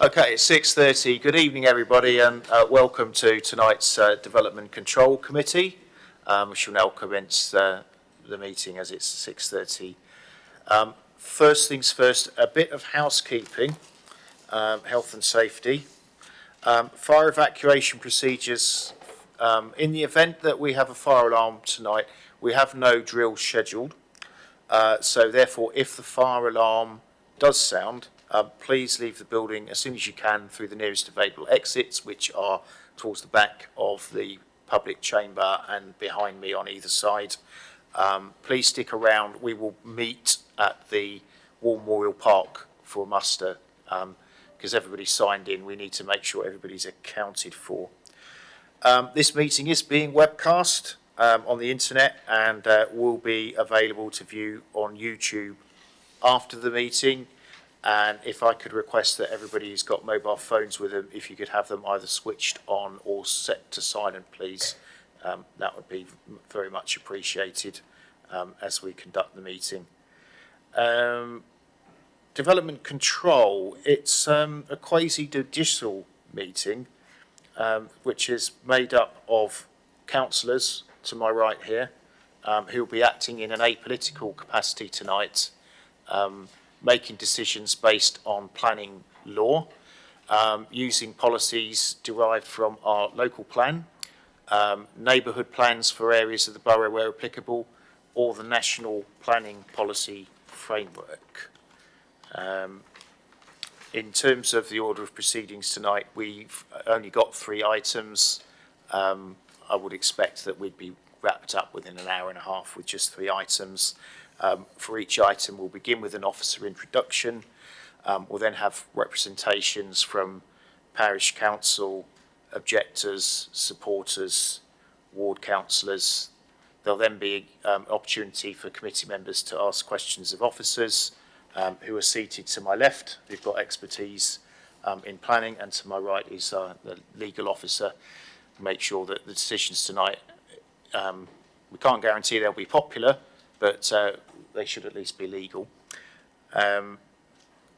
Okay, it's 6:30. Good evening, everybody, and welcome to tonight's Development Control Committee. We shall now commence the meeting as it's 6:30. First things first, a bit of housekeeping, health and safety. Fire evacuation procedures. In the event that we have a fire alarm tonight, we have no drill scheduled. So therefore, if the fire alarm does sound, please leave the building as soon as you can through the nearest available exits, which are towards the back of the public chamber and behind me on either side. Please stick around. We will meet at the War Memorial Park for a muster because everybody's signed in. We need to make sure everybody's accounted for. This meeting is being webcast on the internet and will be available to view on YouTube after the meeting. And if I could request that everybody who's got mobile phones with them, if you could have them either switched on or set to silent, please, that would be very much appreciated as we conduct the meeting. Development Control, it's a quasi-judicial meeting, which is made up of councillors to my right here, who will be acting in an apolitical capacity tonight, making decisions based on planning law, using policies derived from our local plan, neighbourhood plans for areas of the borough where applicable, or the national planning policy framework. In terms of the order of proceedings tonight, we've only got 3 items. I would expect that we'd be wrapped up within an hour and a half with just 3 items. For each item, we'll begin with an officer introduction. We'll then have representations from parish council, objectors, supporters, ward councillors. There'll then be an opportunity for committee members to ask questions of officers who are seated to my left, who've got expertise in planning, and to my right is the legal officer. Make sure that the decisions tonight, we can't guarantee they'll be popular, but they should at least be legal.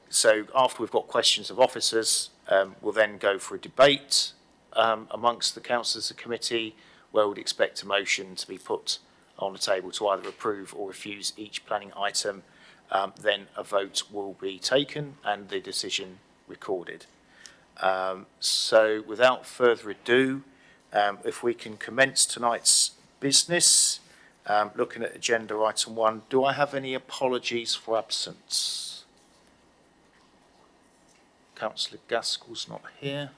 So after we've got questions of officers, we'll then go for a debate amongst the councillors of the committee, where we'd expect a motion to be put on the table to either approve or refuse each planning item. Then a vote will be taken and the decision recorded. So without further ado, if we can commence tonight's business, looking at agenda item 1, do I have any apologies for absence? Councillor Gaskell's not here.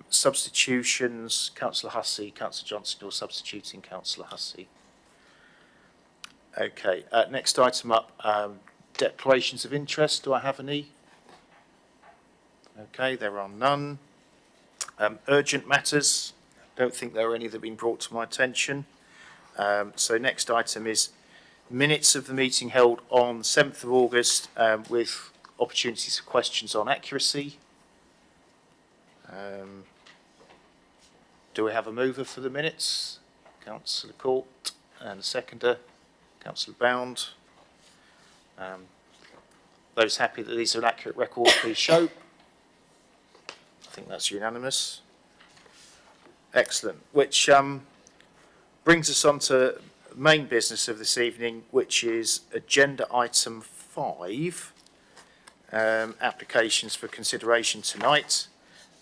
Substitutions, Councillor Hussey, Councillor Johnson, you're substituting Councillor Hussey. Okay, next item up, declarations of interest. Do I have any? Okay, there are none. Urgent matters. Don't think there are any that have been brought to my attention. So next item is minutes of the meeting held on 7th of August with opportunities for questions on accuracy. Do we have a mover for the minutes? Councillor Court, and a seconder, Councillor Bound. Those happy that these are an accurate record, please show. I think that's unanimous. Excellent, which brings us on to main business of this evening, which is agenda item 5, applications for consideration tonight.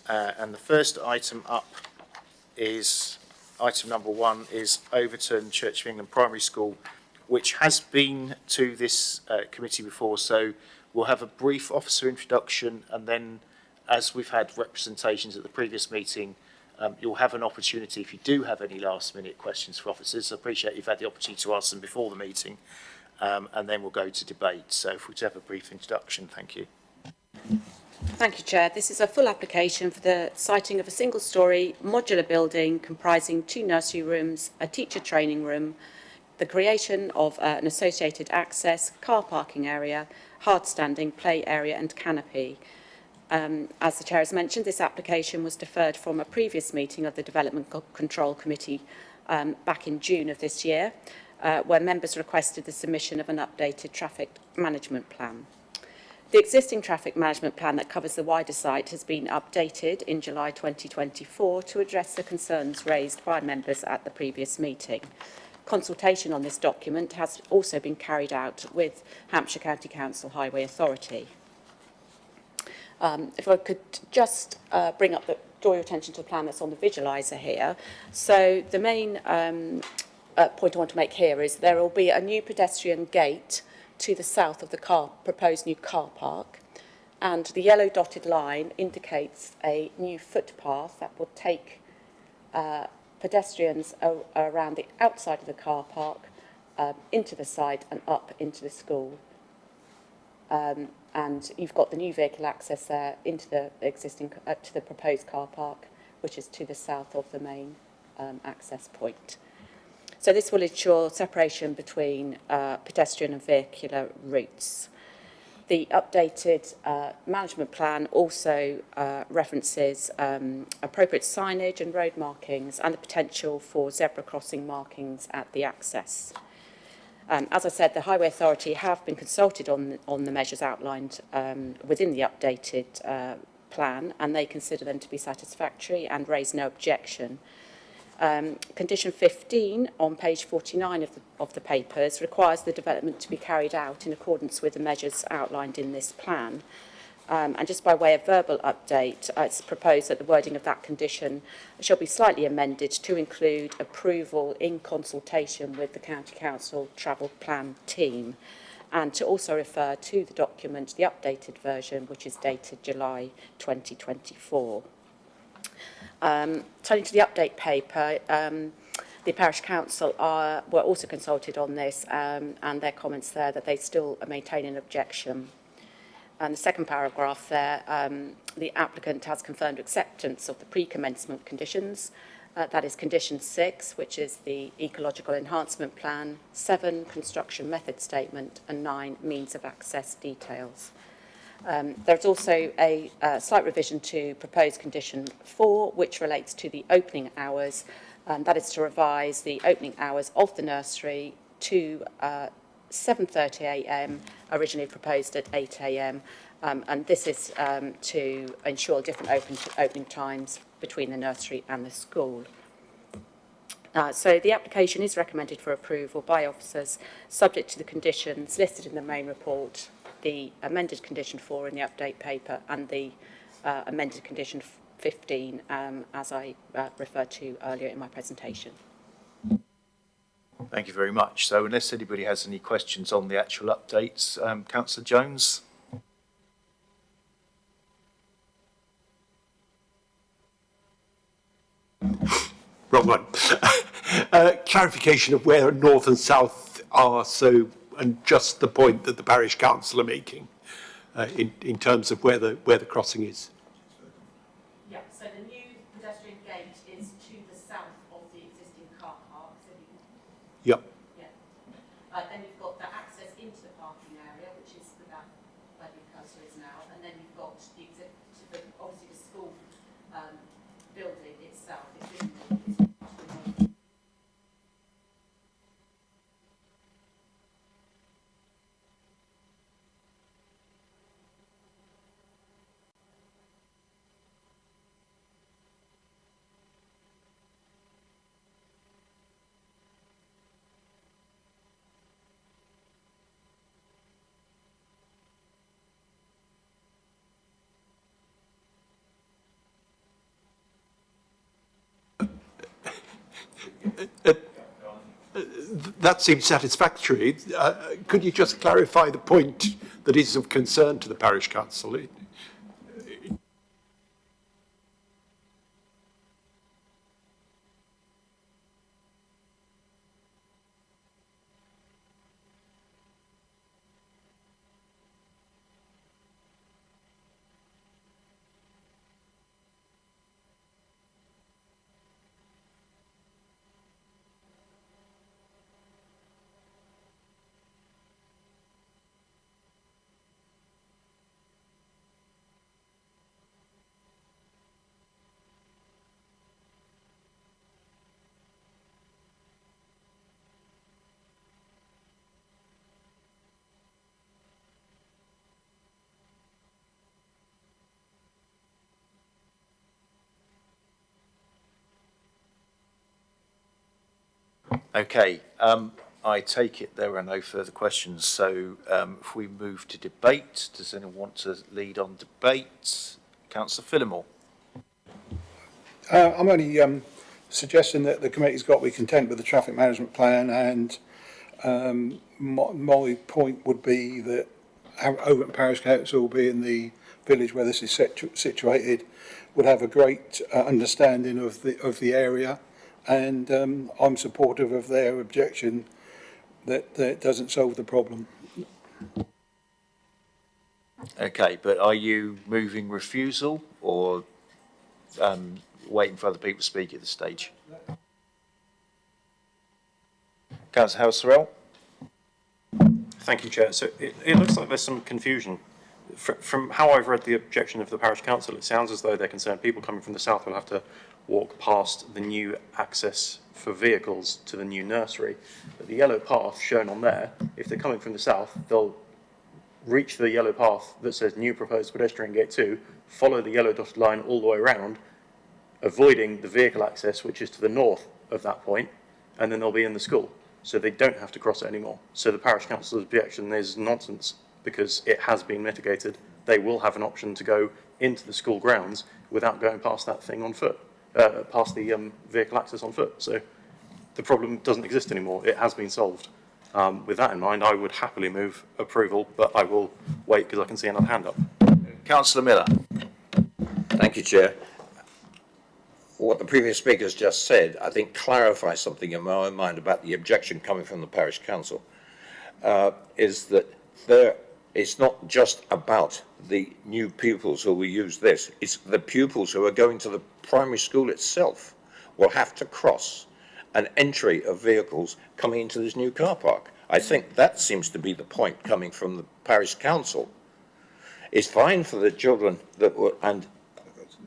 And the first item up is, item number 1 is Overton Church of England Primary School, which has been to this committee before. So we'll have a brief officer introduction, and then as we've had representations at the previous meeting, you'll have an opportunity, if you do have any last minute questions for officers. I appreciate you've had the opportunity to ask them before the meeting, and then we'll go to debate. So if we could have a brief introduction, thank you. Thank you, Chair. This is a full application for the siting of a single-storey modular building comprising 2 nursery rooms, a teacher training room, the creation of an associated access, car parking area, hard-standing play area and canopy. As the Chair has mentioned, this application was deferred from a previous meeting of the Development Control Committee back in June of this year, where members requested the submission of an updated traffic management plan. The existing traffic management plan that covers the wider site has been updated in July 2024 to address the concerns raised by members at the previous meeting. Consultation on this document has also been carried out with Hampshire County Council Highway Authority. If I could just draw your attention to the plan that's on the visualiser here. So the main point I want to make here is there will be a new pedestrian gate to the south of the proposed new car park, and the yellow dotted line indicates a new footpath that will take pedestrians around the outside of the car park into the site and up into the school. And you've got the new vehicle access there into the existing, to the proposed car park, which is to the south of the main access point. So this will ensure separation between pedestrian and vehicular routes. The updated management plan also references appropriate signage and road markings and the potential for zebra crossing markings at the access. As I said, the Highway Authority have been consulted on the measures outlined within the updated plan, and they consider them to be satisfactory and raise no objection. Condition 15 on page 49 of the papers requires the development to be carried out in accordance with the measures outlined in this plan. And just by way of verbal update, it's proposed that the wording of that condition shall be slightly amended to include approval in consultation with the County Council Travel Plan team, and to also refer to the document, the updated version, which is dated July 2024. Turning to the update paper, the Parish Council were also consulted on this, and their comments there that they still maintain an objection. And the second paragraph there, the applicant has confirmed acceptance of the pre-commencement conditions. That is condition 6, which is the ecological enhancement plan, 7, construction method statement, and 9, means of access details. There's also a slight revision to proposed condition 4, which relates to the opening hours. That is to revise the opening hours of the nursery to 7:30 a.m, originally proposed at 8 a.m, and this is to ensure different opening times between the nursery and the school. So the application is recommended for approval by officers, subject to the conditions listed in the main report, the amended condition 4 in the update paper, and the amended condition 15, as I referred to earlier in my presentation. Thank you very much. So unless anybody has any questions on the actual updates, Councillor Jones. Wrong one. Clarification of where north and south are, so, and just the point that the parish council are making in terms of where the crossing is. Yeah, so the new pedestrian gate is to the south of the existing car park. So Yep. yeah. Then you've got the access into the parking area, which is where the cursor is now, and then you've got the obviously the school building itself. That seems satisfactory. Could you just clarify the point that is of concern to the parish council? Okay, I take it there are no further questions, so if we move to debate, does anyone want to lead on debate? Councillor Phillimore. I'm only suggesting that the committee's got to be content with the traffic management plan, and my point would be that Overton Parish Council, being the village where this is situated, would have a great understanding of the area, and I'm supportive of their objection that it doesn't solve the problem. Okay, but are you moving refusal or waiting for other people to speak at this stage? Councillor Howell-Sorrell. Thank you, Chair. So it looks like there's some confusion. From how I've read the objection of the Parish Council, it sounds as though they're concerned people coming from the south will have to walk past the new access for vehicles to the new nursery. But the yellow path shown on there, if they're coming from the south, they'll reach the yellow path that says new proposed pedestrian gate 2, follow the yellow dotted line all the way around, avoiding the vehicle access, which is to the north of that point, and then they'll be in the school. So they don't have to cross it anymore. So the Parish Council's objection is nonsense, because it has been mitigated. They will have an option to go into the school grounds without going past that thing on foot, past the vehicle access on foot. So the problem doesn't exist anymore. It has been solved. With that in mind, I would happily move approval, but I will wait because I can see another hand up. Councillor Miller. Thank you, Chair. What the previous speakers just said, I think, clarifies something in my own mind about the objection coming from the Parish Council, is that it's not just about the new pupils who will use this, it's the pupils who are going to the primary school itself will have to cross an entry of vehicles coming into this new car park. I think that seems to be the point coming from the Parish Council. It's fine for the children that were, and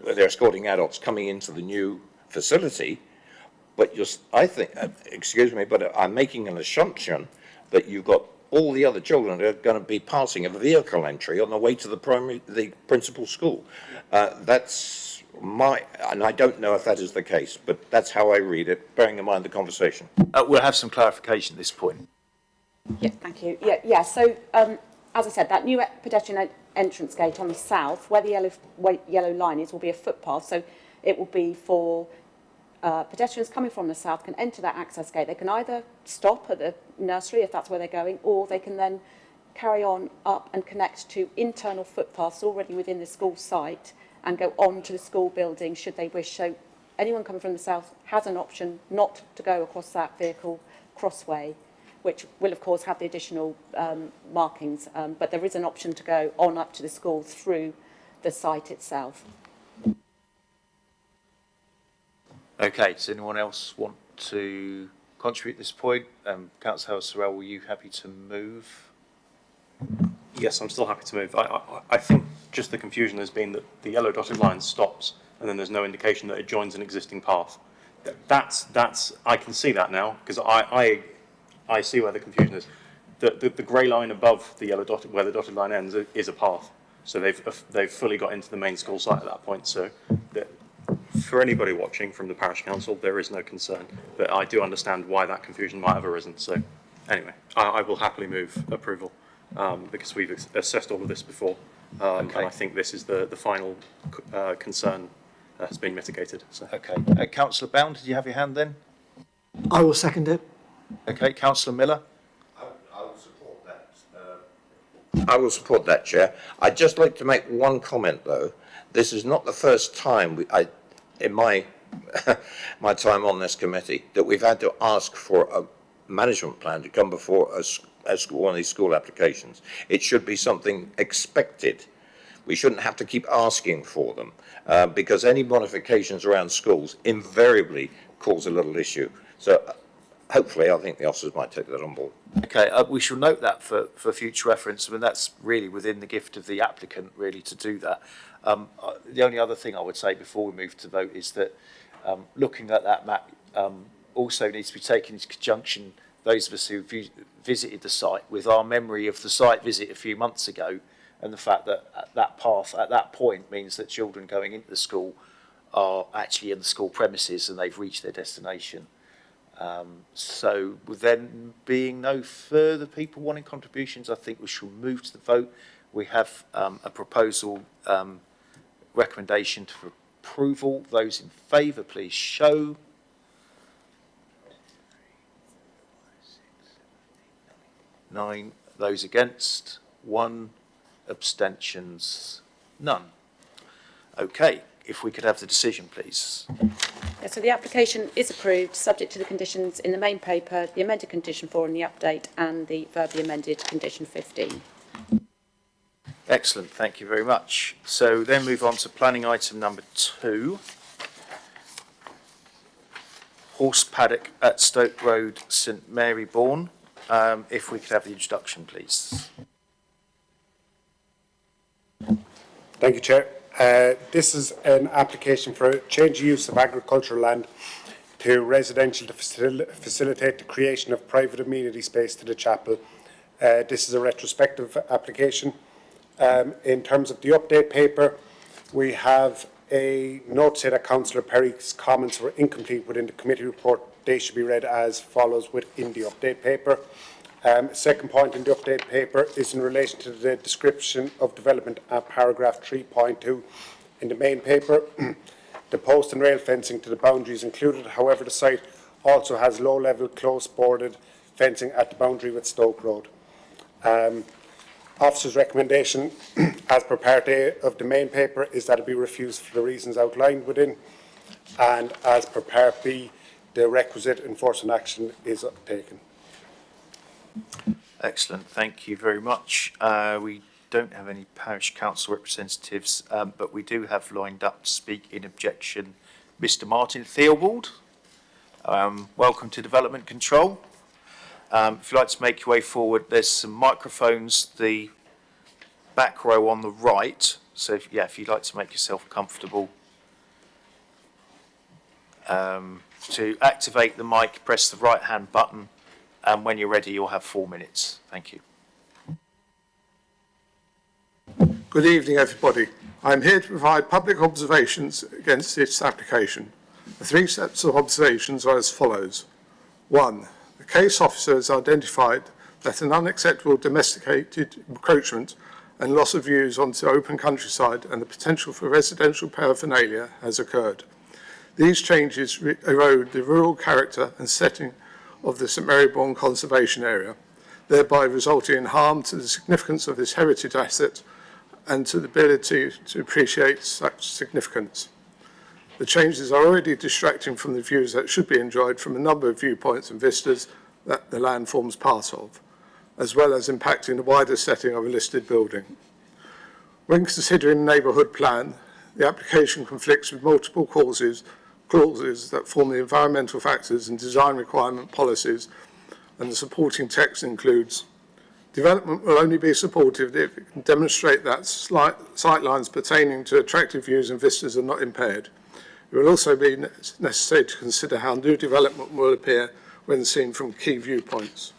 they're escorting adults coming into the new facility, but I think, excuse me, but I'm making an assumption that you've got all the other children are going to be passing a vehicle entry on the way to the principal school. That's and I don't know if that is the case, but that's how I read it, bearing in mind the conversation. We'll have some clarification at this point. Yeah, thank you. Yeah. So, as I said, that new pedestrian entrance gate on the south, where the yellow line is, will be a footpath. So it will be for pedestrians coming from the south can enter that access gate. They can either stop at the nursery if that's where they're going, or they can then carry on up and connect to internal footpaths already within the school site and go on to the school building should they wish. So anyone coming from the south has an option not to go across that vehicle crossway, which will of course have the additional markings, but there is an option to go on up to the school through the site itself. Okay, does anyone else want to contribute at this point? Councillor Howell-Sorrell, were you happy to move? Yes, I'm still happy to move. I think just the confusion has been that the yellow dotted line stops and then there's no indication that it joins an existing path. I can see that now because I see where the confusion is. The grey line above the yellow dotted, where the dotted line ends, is a path. So they've fully got into the main school site at that point. So for anybody watching from the Parish Council, there is no concern. But I do understand why that confusion might have arisen. So anyway, I will happily move approval because we've assessed all of this before. And I think this is the final concern has been mitigated. So. Okay. Councillor Bound, did you have your hand then? I will second it. Okay. Councillor Miller? I will support that. I will support that, Chair. I'd just like to make one comment, though. This is not the first time in my my time on this committee that we've had to ask for a management plan to come before one of these school applications. It should be something expected. We shouldn't have to keep asking for them because any modifications around schools invariably cause a little issue. So hopefully, I think the officers might take that on board. Okay, we shall note that for future reference. I mean, that's really within the gift of the applicant, really, to do that. The only other thing I would say before we move to vote is that looking at that map also needs to be taken into conjunction, those of us who visited the site, with our memory of the site visit a few months ago, and the fact that that path at that point means that children going into the school are actually in the school premises and they've reached their destination. So with then being no further people wanting contributions, I think we shall move to the vote. We have a proposal, recommendation for approval. Those in favour, please show. Nine. Those against, 1. Abstentions, none. Okay, if we could have the decision, please. Yeah, so the application is approved, subject to the conditions in the main paper, the amended condition 4 in the update, and the verbally amended condition 15. Excellent, thank you very much. So then move on to planning item number 2. Horse paddock at Stoke Road, St Mary Bourne. If we could have the introduction, please. Thank you, Chair. This is an application for a change of use of agricultural land to residential to facilitate the creation of private amenity space to the chapel. This is a retrospective application. In terms of the update paper, we have a note to say that Councillor Perry's comments were incomplete within the committee report. They should be read as follows within the update paper. Second point in the update paper is in relation to the description of development at paragraph 3.2 in the main paper. The post and rail fencing to the boundary is included. However, the site also has low-level, close-boarded fencing at the boundary with Stoke Road. Officer's recommendation, as per part A of the main paper, is that it be refused for the reasons outlined within, and as per part B, the requisite enforcement action is taken. Excellent, thank you very much. We don't have any parish council representatives, but we do have lined up to speak in objection Mr Martin Theobald. Welcome to Development Control. If you'd like to make your way forward, there's some microphones, the back row on the right. So, if you'd like to make yourself comfortable. To activate the mic, press the right-hand button, and when you're ready, you'll have 4 minutes. Thank you. Good evening, everybody. I'm here to provide public observations against this application. The 3 sets of observations are as follows. 1. The case officer has identified that an unacceptable domesticated encroachment and loss of views onto open countryside and the potential for residential paraphernalia has occurred. These changes erode the rural character and setting of the St Mary Bourne Conservation Area, thereby resulting in harm to the significance of this heritage asset and to the ability to appreciate such significance. The changes are already distracting from the views that should be enjoyed from a number of viewpoints and vistas that the land forms part of, as well as impacting the wider setting of a listed building. When considering the neighbourhood plan, the application conflicts with multiple clauses that form the environmental factors and design requirement policies, and the supporting text includes: development will only be supported if it can demonstrate that sightlines pertaining to attractive views and vistas are not impaired. It will also be necessary to consider how new development will appear when seen from key viewpoints.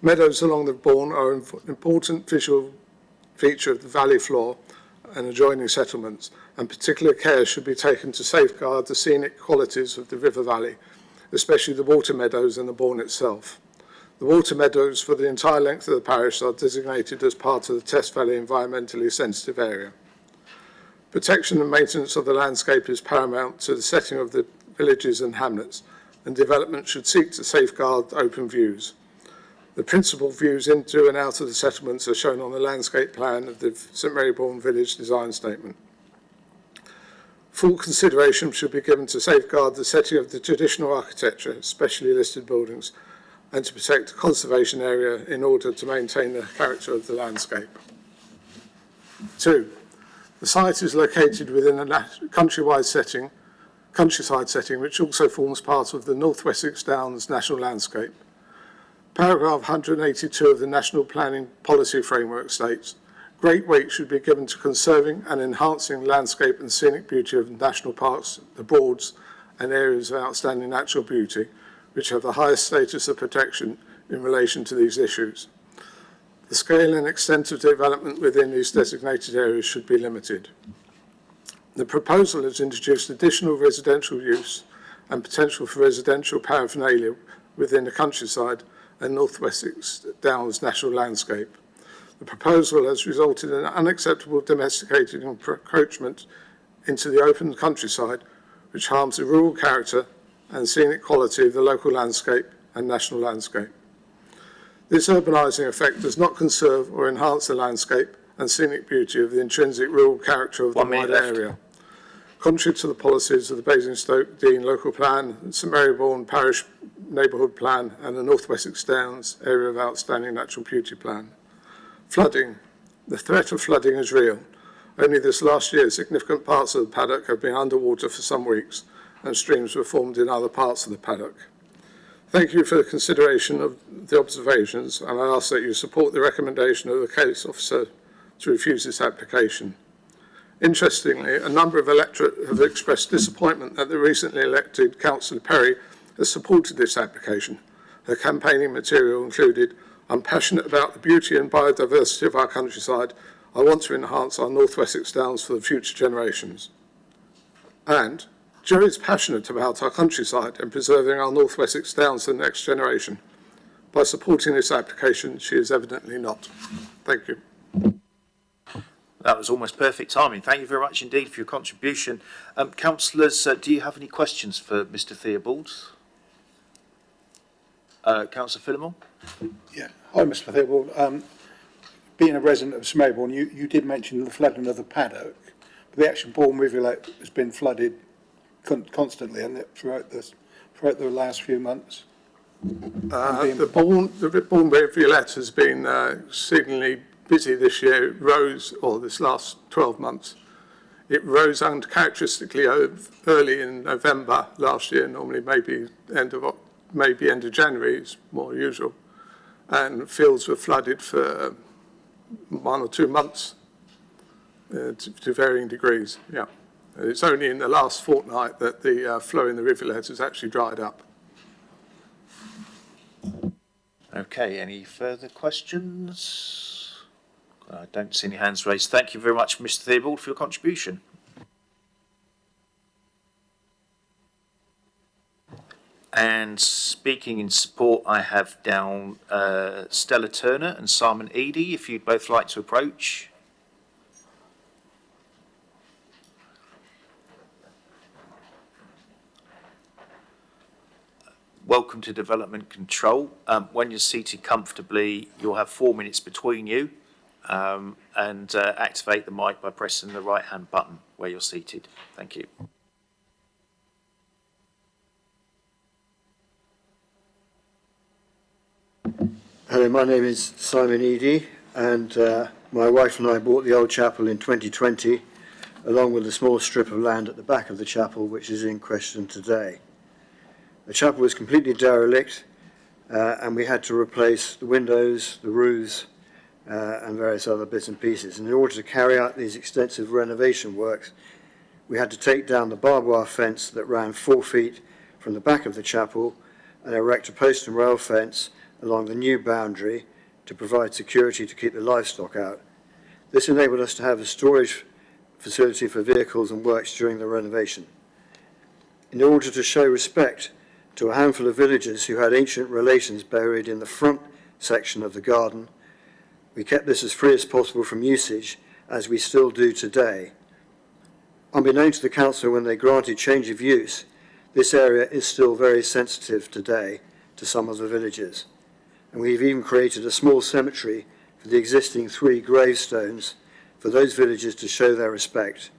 Meadows along the Bourne are an important visual feature of the valley floor and adjoining settlements, and particular care should be taken to safeguard the scenic qualities of the river valley, especially the water meadows and the Bourne itself. The water meadows for the entire length of the parish are designated as part of the Test Valley environmentally sensitive area. Protection and maintenance of the landscape is paramount to the setting of the villages and hamlets, and development should seek to safeguard open views. The principal views into and out of the settlements are shown on the landscape plan of the St Mary Bourne Village Design Statement. Full consideration should be given to safeguard the setting of the traditional architecture, especially listed buildings, and to protect the conservation area in order to maintain the character of the landscape. 2. The site is located within a countryside setting which also forms part of the North Wessex Downs National Landscape. Paragraph 182 of the National Planning Policy Framework states, great weight should be given to conserving and enhancing landscape and scenic beauty of national parks, the Broads, and areas of outstanding natural beauty, which have the highest status of protection in relation to these issues. The scale and extent of development within these designated areas should be limited. The proposal has introduced additional residential use and potential for residential paraphernalia within the countryside and North Wessex Downs national landscape. The proposal has resulted in an unacceptable domesticated encroachment into the open countryside, which harms the rural character and scenic quality of the local landscape and national landscape. This urbanising effect does not conserve or enhance the landscape and scenic beauty of the intrinsic rural character of the wider area. Contrary to the policies of the Basingstoke Dean Local Plan, the St Marybourne Parish Neighbourhood Plan and the North Wessex Downs Area of Outstanding Natural Beauty Plan. Flooding. The threat of flooding is real. Only this last year, significant parts of the paddock have been underwater for some weeks, and streams were formed in other parts of the paddock. Thank you for the consideration of the observations, and I ask that you support the recommendation of the case officer to refuse this application. Interestingly, a number of electorate have expressed disappointment that the recently elected Councillor Perry has supported this application. Her campaigning material included, "I'm passionate about the beauty and biodiversity of our countryside. I want to enhance our North Wessex Downs for the future generations." And, "Jo is passionate about our countryside and preserving our North Wessex Downs for the next generation. By supporting this application, she is evidently not." Thank you. That was almost perfect timing. Thank you very much indeed for your contribution. Councillors, do you have any questions for Mr Theobald? Councillor Phillimore? Yeah. Hi, Mr. Theobald. Being a resident of Smailbourne, you did mention the flooding of the paddock, but the actual Bourne rivulet has been flooded constantly, hasn't it, throughout the last few months? The Bourne rivulet has been exceedingly busy this year. It rose, or this last 12 months, it rose uncharacteristically early in November last year, normally maybe end of January is more usual, and fields were flooded for 1 or 2 months to varying degrees. Yeah, it's only in the last fortnight that the flow in the rivulet has actually dried up. Okay, any further questions? I don't see any hands raised. Thank you very much, Mr Theobald, for your contribution. And speaking in support, I have down Stella Turner and Simon Eadie, if you'd both like to approach. Welcome to Development Control. When you're seated comfortably, you'll have 4 minutes between you, and activate the mic by pressing the right-hand button where you're seated. Thank you. Hello, my name is Simon Eadie, and my wife and I bought the old chapel in 2020, along with a small strip of land at the back of the chapel, which is in question today. The chapel was completely derelict, and we had to replace the windows, the roofs, and various other bits and pieces. And in order to carry out these extensive renovation works, we had to take down the barbed wire fence that ran 4 feet from the back of the chapel and erect a post and rail fence along the new boundary to provide security to keep the livestock out. This enabled us to have a storage facility for vehicles and works during the renovation. In order to show respect to a handful of villagers who had ancient relations buried in the front section of the garden, we kept this as free as possible from usage, as we still do today. Unbeknown to the council when they granted change of use, this area is still very sensitive today to some of the villagers. And we've even created a small cemetery for the existing 3 gravestones for those villagers to show their respect,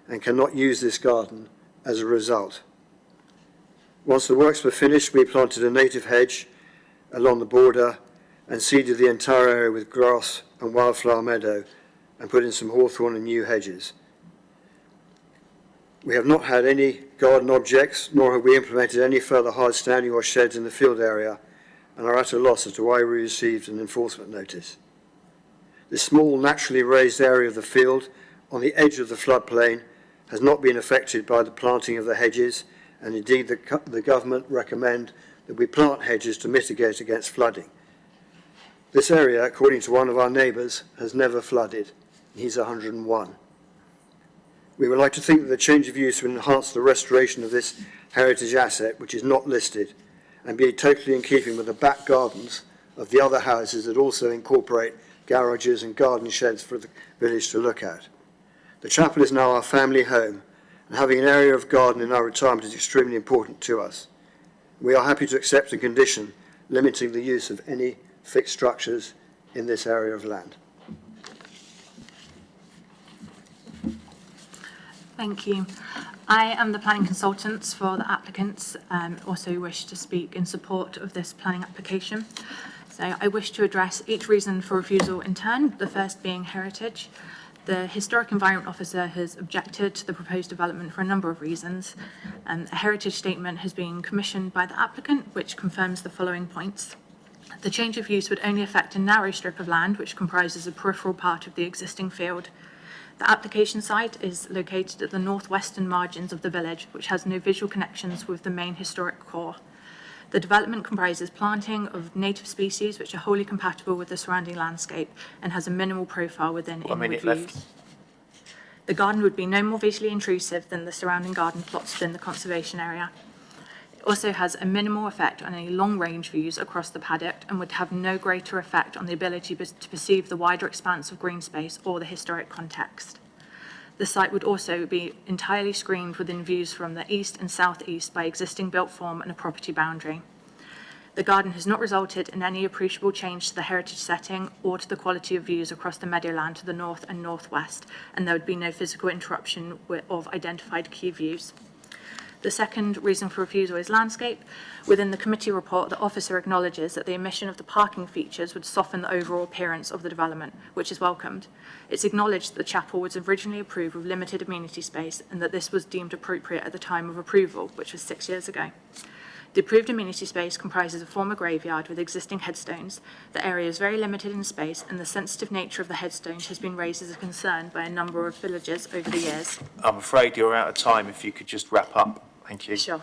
and cannot use this garden as a result. Once the works were finished, we planted a native hedge along the border and seeded the entire area with grass and wildflower meadow, and put in some hawthorn and new hedges. We have not had any garden objects, nor have we implemented any further hard standing or sheds in the field area, and are at a loss as to why we received an enforcement notice. This small naturally raised area of the field on the edge of the floodplain has not been affected by the planting of the hedges, and indeed the government recommend that we plant hedges to mitigate against flooding. This area, according to one of our neighbours, has never flooded. He's 101. We would like to think that the change of use will enhance the restoration of this heritage asset, which is not listed, and be totally in keeping with the back gardens of the other houses that also incorporate garages and garden sheds for the village to look at. The chapel is now our family home, and having an area of garden in our retirement is extremely important to us. We are happy to accept a condition limiting the use of any fixed structures in this area of land. Thank you. I am the planning consultant for the applicants, also wish to speak in support of this planning application. So I wish to address each reason for refusal in turn, the first being heritage. The Historic Environment Officer has objected to the proposed development for a number of reasons. A heritage statement has been commissioned by the applicant, which confirms the following points. The change of use would only affect a narrow strip of land, which comprises a peripheral part of the existing field. The application site is located at the northwestern margins of the village, which has no visual connections with the main historic core. The development comprises planting of native species which are wholly compatible with the surrounding landscape and has a minimal profile within inward views. The garden would be no more visually intrusive than the surrounding garden plots within the conservation area. It also has a minimal effect on any long-range views across the paddock and would have no greater effect on the ability to perceive the wider expanse of green space or the historic context. The site would also be entirely screened within views from the east and southeast by existing built form and a property boundary. The garden has not resulted in any appreciable change to the heritage setting or to the quality of views across the meadowland to the north and northwest, and there would be no physical interruption of identified key views. The second reason for refusal is landscape. Within the committee report, the officer acknowledges that the omission of the parking features would soften the overall appearance of the development, which is welcomed. It's acknowledged that the chapel was originally approved with limited amenity space and that this was deemed appropriate at the time of approval, which was 6 years ago. The approved amenity space comprises a former graveyard with existing headstones. The area is very limited in space, and the sensitive nature of the headstones has been raised as a concern by a number of villagers over the years. I'm afraid you're out of time. If you could just wrap up. Thank you. Sure.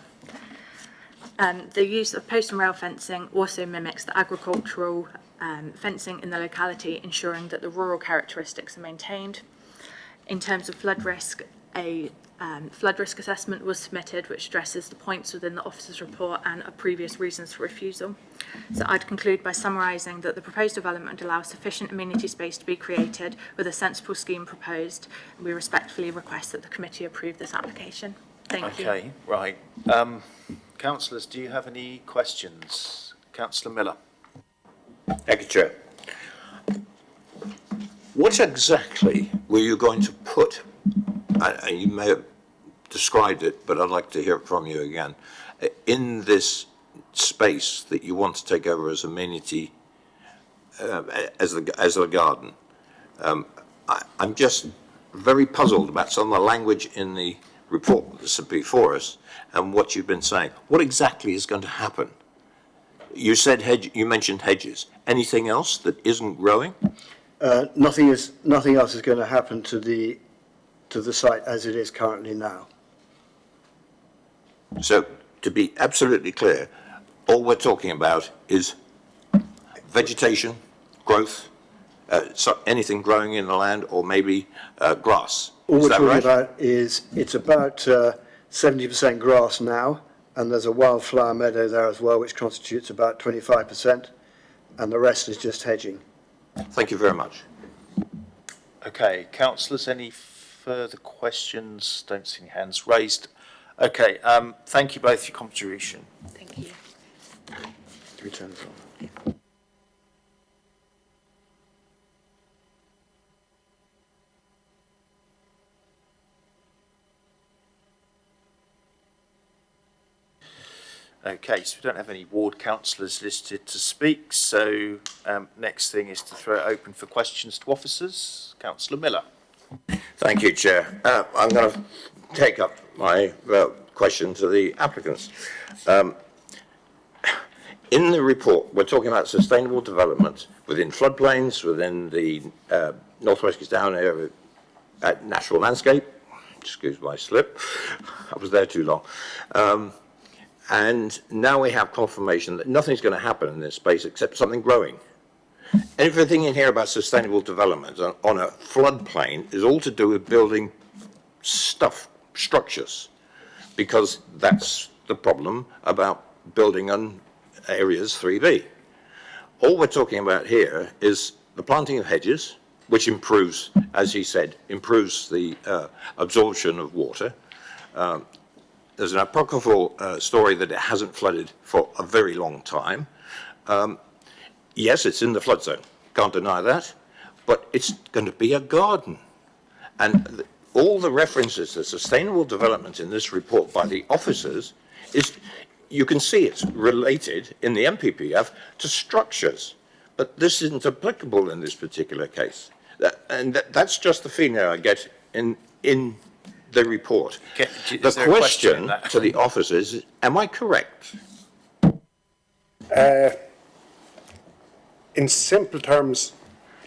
The use of post and rail fencing also mimics the agricultural fencing in the locality, ensuring that the rural characteristics are maintained. In terms of flood risk, a flood risk assessment was submitted, which addresses the points within the officer's report and previous reasons for refusal. So I'd conclude by summarising that the proposed development allows sufficient amenity space to be created with a sensible scheme proposed. We respectfully request that the committee approve this application. Thank you. Okay, right. Councillors, do you have any questions? Councillor Miller. Thank you, Chair. What exactly were you going to put, and you may have described it, but I'd like to hear it from you again, in this space that you want to take over as amenity, as the garden? I'm just very puzzled about some of the language in the report that's before us and what you've been saying. What exactly is going to happen? You said you mentioned hedges. Anything else that isn't growing? Nothing else is going to happen to the site as it is currently now. So, to be absolutely clear, all we're talking about is vegetation, growth, so anything growing in the land, or maybe grass. All we're talking right? about is it's about 70% grass now, and there's a wildflower meadow there as well, which constitutes about 25%, and the rest is just hedging. Thank you very much. Okay, councillors, any further questions? Don't see any hands raised. Okay, thank you both for your contribution. Thank you. Return the floor. Okay, so we don't have any ward councillors listed to speak, so next thing is to throw it open for questions to officers. Councillor Miller. Thank you, Chair. I'm going to take up my question to the applicants. In the report, we're talking about sustainable development within floodplains, within the Northwest Down area, natural landscape. Excuse my slip. I was there too long. And now we have confirmation that nothing's going to happen in this space except something growing. Everything in here about sustainable development on a floodplain is all to do with building structures, because that's the problem about building on areas 3B. All we're talking about here is the planting of hedges, which improves, as he said, improves the absorption of water. There's an apocryphal story that it hasn't flooded for a very long time. Yes, it's in the flood zone, can't deny that, but it's going to be a garden. And all the references to sustainable development in this report by the officers is, you can see it's related in the MPPF to structures, but this isn't applicable in this particular case. That's just the feeling I get in the report. The question to the officers is, am I correct? In simple terms,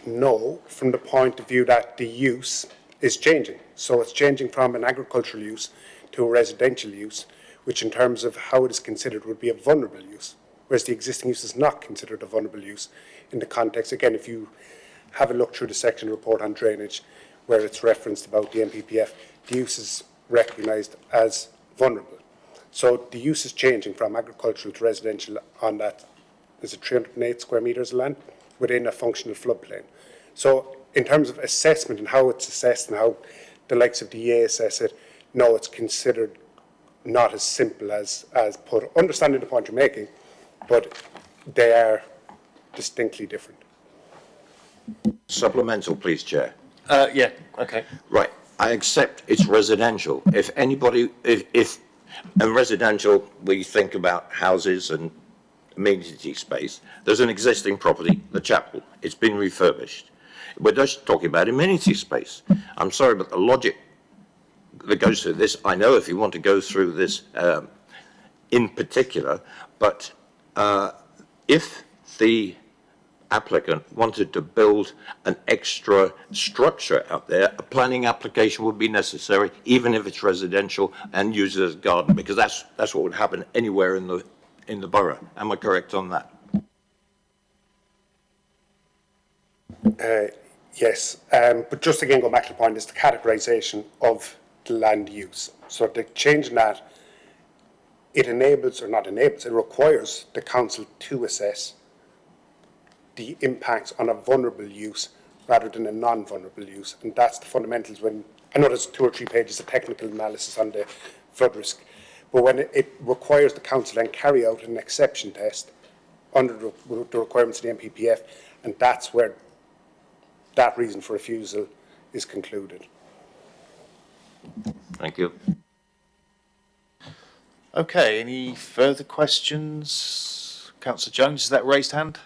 no, from the point of view that the use is changing. So it's changing from an agricultural use to a residential use, which in terms of how it is considered would be a vulnerable use, whereas the existing use is not considered a vulnerable use in the context. Again, if you have a look through the section report on drainage, where it's referenced about the MPPF, the use is recognised as vulnerable. So the use is changing from agricultural to residential on that. Is it 308 square metres of land within a functional floodplain? So in terms of assessment and how it's assessed and how the likes of the EA assess it, no, it's considered not as simple as put. Understanding the point you're making, but they are distinctly different. Supplemental, please, Chair. Yeah, okay. Right, I accept it's residential. If anybody, if and residential, we think about houses and amenity space. There's an existing property, the chapel. It's been refurbished. We're just talking about amenity space. I'm sorry, but the logic that goes through this, I know if you want to go through this in particular, but if the applicant wanted to build an extra structure out there, a planning application would be necessary, even if it's residential and used as a garden, because that's what would happen anywhere in the borough. Am I correct on that? Yes, but just again, go back to the point, is the categorisation of the land use. So the change in that, it enables, or not enables, it requires the council to assess the impacts on a vulnerable use rather than a non-vulnerable use. And that's the fundamentals when, I know there's 2 or 3 pages of technical analysis on the flood risk, but when it requires the council then carry out an exception test under the requirements of the MPPF, and that's where that reason for refusal is concluded. Thank you. Okay, any further questions? Councillor Jones, is that raised hand?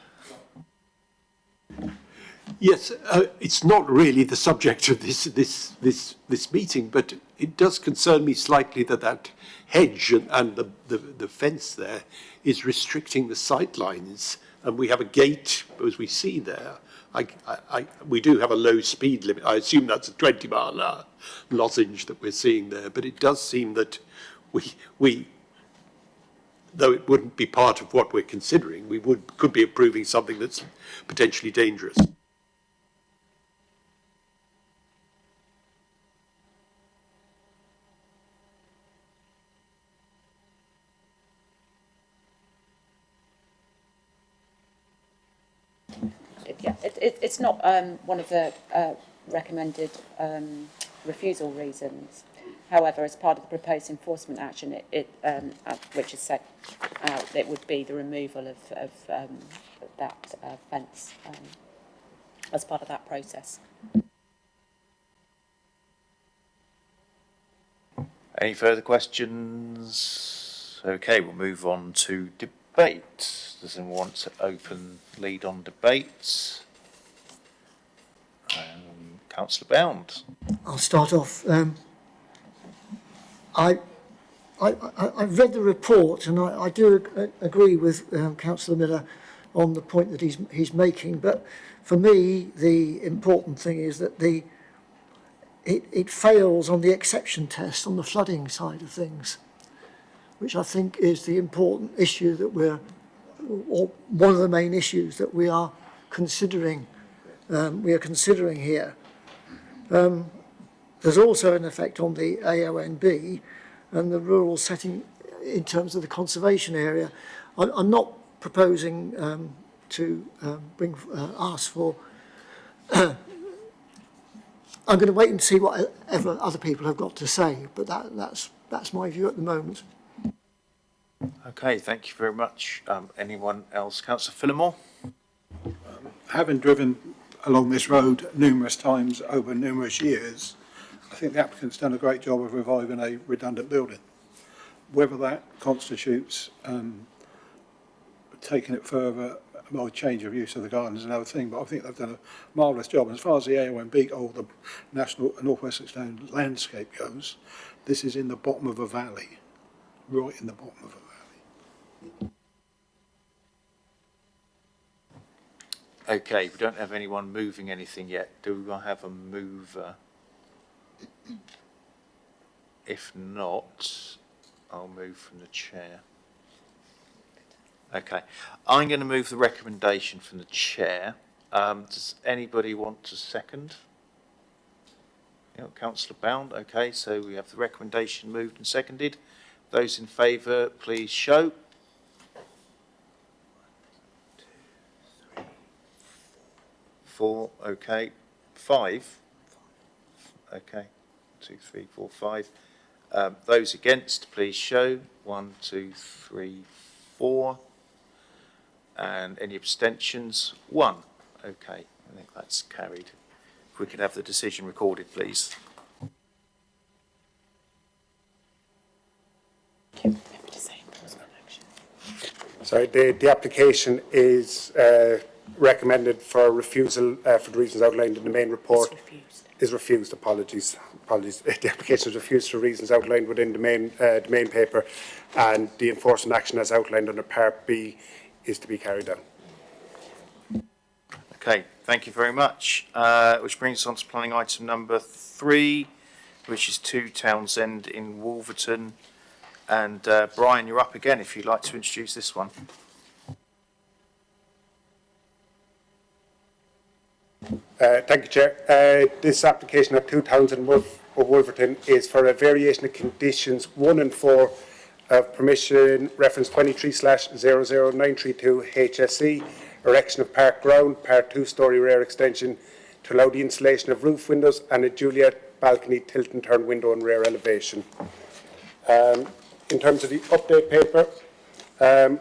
Yes, it's not really the subject of this meeting, but it does concern me slightly that hedge and the fence there is restricting the sight lines, and we have a gate, as we see there. We do have a low speed limit. I assume that's a 20-mile-an-hour lozenge that we're seeing there, but it does seem that we though it wouldn't be part of what we're considering, we could be approving something that's potentially dangerous. Yeah, it's not one of the recommended refusal reasons. However, as part of the proposed enforcement action, which is set out, it would be the removal of that fence as part of that process. Any further questions? Okay, we'll move on to debate. Does anyone want to lead on debate? Councillor Bound. I'll start off. I've read the report, and I do agree with Councillor Miller on the point that he's making. But for me, the important thing is that it fails on the exception test on the flooding side of things, which I think is the important issue that or one of the main issues that we are considering. Here. there's also an effect on the AONB and the rural setting in terms of the conservation area. I'm not proposing to ask for. I'm going to wait and see what other people have got to say, but that's my view at the moment. Okay, thank you very much. Anyone else? Councillor Phillimore? Having driven along this road numerous times over numerous years, I think the applicant's done a great job of reviving a redundant building. Whether that constitutes taking it further, well, change of use of the garden is another thing, but I think they've done a marvellous job. And as far as the AONB, or the National North West Extended Landscape goes, this is in the bottom of a valley, right in the bottom of a valley. Okay, we don't have anyone moving anything yet. Do I have a mover? If not, I'll move from the chair. Okay, I'm going to move the recommendation from the chair. Does anybody want to second? Yeah, Councillor Bound. Okay, so we have the recommendation moved and seconded. Those in favour, please show. 4, okay. 5. Okay. 2, 3, 4, 5. Those against, please show. 1, 2, 3, 4. And any abstentions? 1. Okay, I think that's carried. If we could have the decision recorded, please. Sorry, the application is recommended for refusal for the reasons outlined in the main report. Is refused. Apologies. The application is refused for reasons outlined within the main paper, and the enforcement action as outlined under Part B is to be carried out. Okay, thank you very much. Which brings us on to planning item number 3, which is 2 Townsend in Wolverton. And Brian, you're up again if you'd like to introduce this one. Thank you, Chair. This application at 2 Townsend of Wolverton is for a variation of conditions 1 and 4 of permission reference 23/00932 HSE, erection of park ground, part 2-storey rear extension to allow the installation of roof windows and a Juliet balcony tilt and turn window and rear elevation. In terms of the update paper,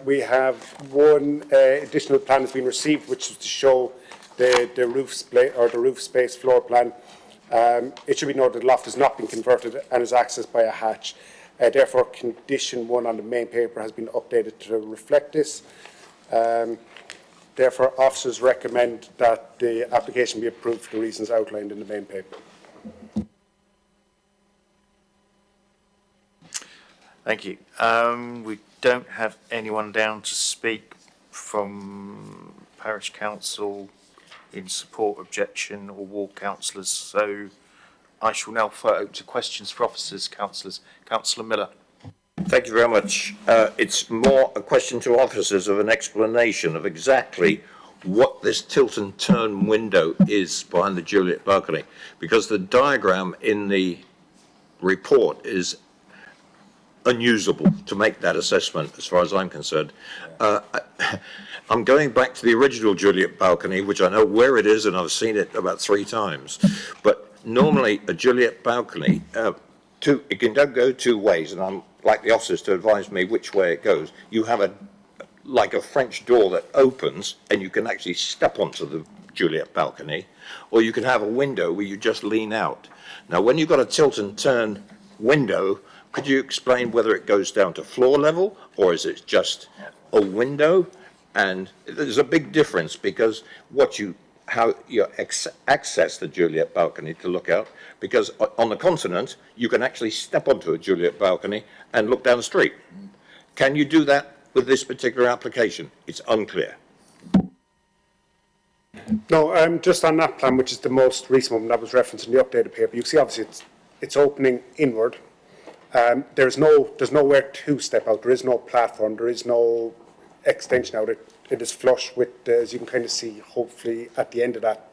we have one additional plan has been received, which is to show the roof space floor plan. It should be noted the loft has not been converted and is accessed by a hatch. Therefore, condition 1 on the main paper has been updated to reflect this. Therefore, officers recommend that the application be approved for the reasons outlined in the main paper. Thank you. We don't have anyone down to speak from Parish Council in support, objection or ward councillors, so I shall now throw it open to questions for officers, councillors. Councillor Miller. Thank you very much. It's more a question to officers of an explanation of exactly what this tilt and turn window is behind the Juliet balcony, because the diagram in the report is unusable to make that assessment as far as I'm concerned. I'm going back to the original Juliet balcony, which I know where it is and I've seen it about 3 times. But normally a Juliet balcony, it can go 2 ways, and I'm like the officers to advise me which way it goes. You have like a French door that opens and you can actually step onto the Juliet balcony, or you can have a window where you just lean out. Now, when you've got a tilt and turn window, could you explain whether it goes down to floor level or is it just a window? And there's a big difference, because how you access the Juliet balcony to look out, because on the continent you can actually step onto a Juliet balcony and look down the street. Can you do that with this particular application? It's unclear. No, just on that plan, which is the most recent one that was referenced in the updated paper, you see obviously it's opening inward. There's nowhere to step out. There is no platform. There is no extension out. It is flush with, as you can kind of see, hopefully at the end of that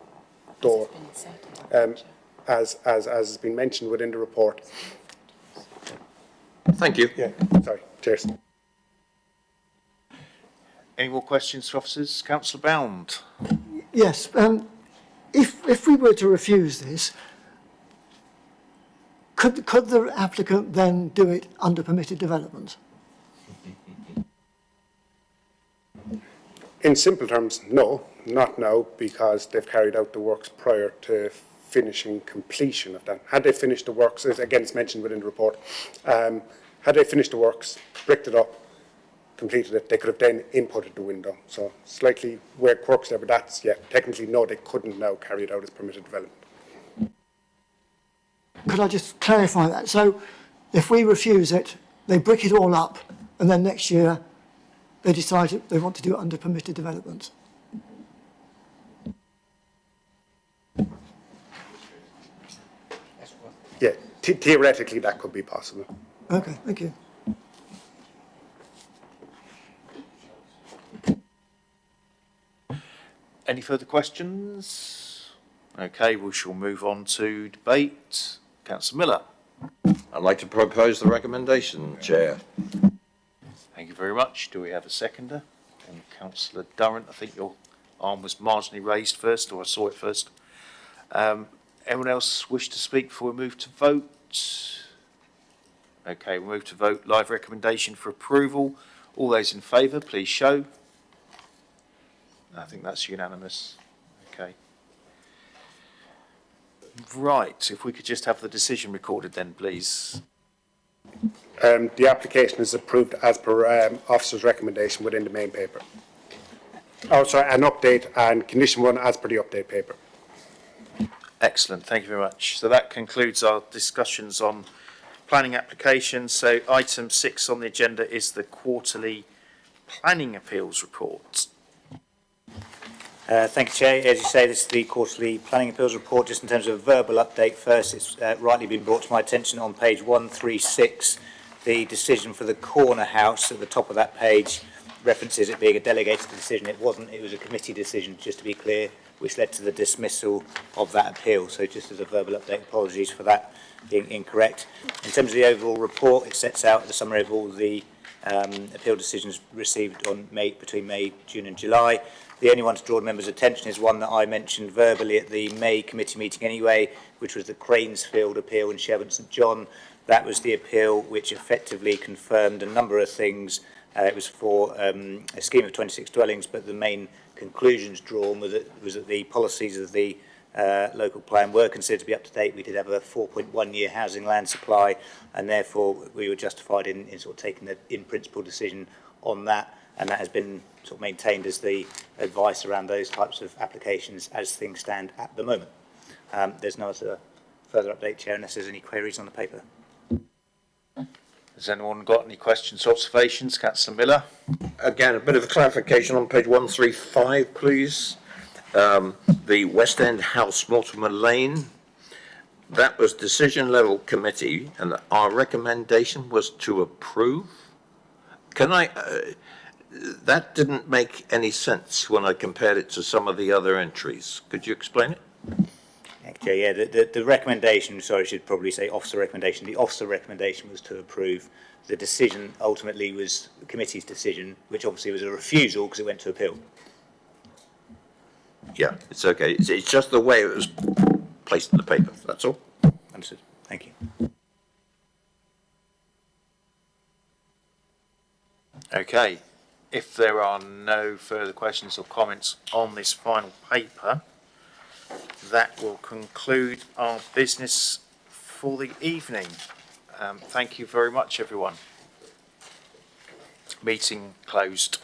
door. as has been mentioned within the report. Thank you. Yeah, sorry, cheers. Any more questions for officers? Councillor Bound. Yes, if we were to refuse this, could the applicant then do it under permitted development? In simple terms, no, not now, because they've carried out the works prior to finishing completion of that. Had they finished the works, again, it's mentioned within the report, had they finished the works, bricked it up, completed it, they could have then inputted the window. So slightly where quirks there, but that's, yeah, technically no, they couldn't now carry it out as permitted development. Could I just clarify that? So if we refuse it, they brick it all up, and then next year they decide they want to do it under permitted development? Yeah, theoretically that could be possible. Okay, thank you. Any further questions? Okay, we shall move on to debate. Councillor Miller. I'd like to propose the recommendation, Chair. Thank you very much. Do we have a seconder? And Councillor Durrant, I think your arm was marginally raised first, or I saw it first. Anyone else wish to speak before we move to vote? Okay, we'll move to vote. Live recommendation for approval. All those in favour, please show. I think that's unanimous. Okay. Right, if we could just have the decision recorded then, please. The application is approved as per officer's recommendation within the main paper. Oh, sorry, an update and condition 1 as per the update paper. Excellent, thank you very much. So that concludes our discussions on planning applications. So item 6 on the agenda is the quarterly planning appeals report. Thank you, Chair. As you say, this is the quarterly planning appeals report. Just in terms of a verbal update first, it's rightly been brought to my attention on page 136, the decision for the corner house at the top of that page references it being a delegated decision. It wasn't, it was a committee decision, just to be clear, which led to the dismissal of that appeal. So just as a verbal update, apologies for that being incorrect. In terms of the overall report, it sets out the summary of all the appeal decisions received on between May, June and July. The only one to draw members' attention is one that I mentioned verbally at the May committee meeting anyway, which was the Cranesfield appeal in Sherburn St John. That was the appeal which effectively confirmed a number of things. It was for a scheme of 26 dwellings, but the main conclusions drawn was that the policies of the local plan were considered to be up to date. We did have a 4.1 year housing land supply, and therefore we were justified in sort of taking the in-principle decision on that, and that has been sort of maintained as the advice around those types of applications as things stand at the moment. There's no other further update, Chair, unless there's any queries on the paper. Has anyone got any questions or observations? Councillor Miller. Again, a bit of a clarification on page 135, please. The West End House, Mortimer Lane, that was decision level committee, and our recommendation was to approve. Can I, that didn't make any sense when I compared it to some of the other entries. Could you explain it? Okay, yeah, the recommendation, sorry, I should probably say officer recommendation. The officer recommendation was to approve. The decision ultimately was the committee's decision, which obviously was a refusal because it went to appeal. Yeah, it's okay. It's just the way it was placed in the paper, that's all. Understood. Thank you. Okay, if there are no further questions or comments on this final paper, that will conclude our business for the evening. Thank you very much, everyone. Meeting closed.